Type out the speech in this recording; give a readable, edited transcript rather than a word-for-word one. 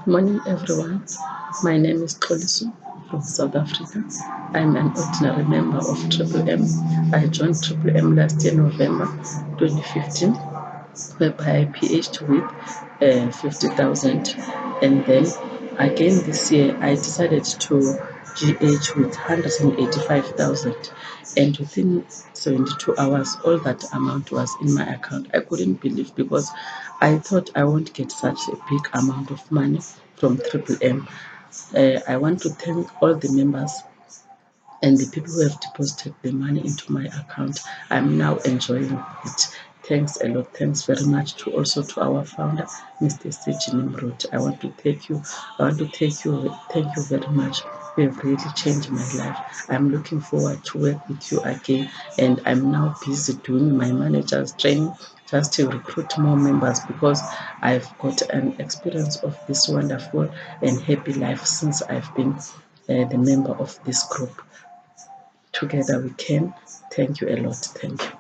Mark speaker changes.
Speaker 1: Morning everyone, my name is Xoliso from South Africa. I'm an ordinary member of Triple M. I joined Triple M last year, November 2015, whereby I PH'd with 50,000, and then again this year I decided to GH with 185,000, and within 72 hours all that amount was in my account. I couldn't believe, because I thought I won't get such a big amount of money from Triple M. I want to thank all the members and the people who have deposited the money into my account. I'm now enjoying it. Thanks a lot. Thanks very much to also to our founder, Mr. Seji Nimrod. I want to thank you. Thank you very much. You have really changed my life. I'm looking forward to work with you again, and I'm now busy doing my manager's training just to recruit more members, because I've got an experience of this wonderful and happy life since I've been the member of this group. Together we can. Thank you a lot. Thank you.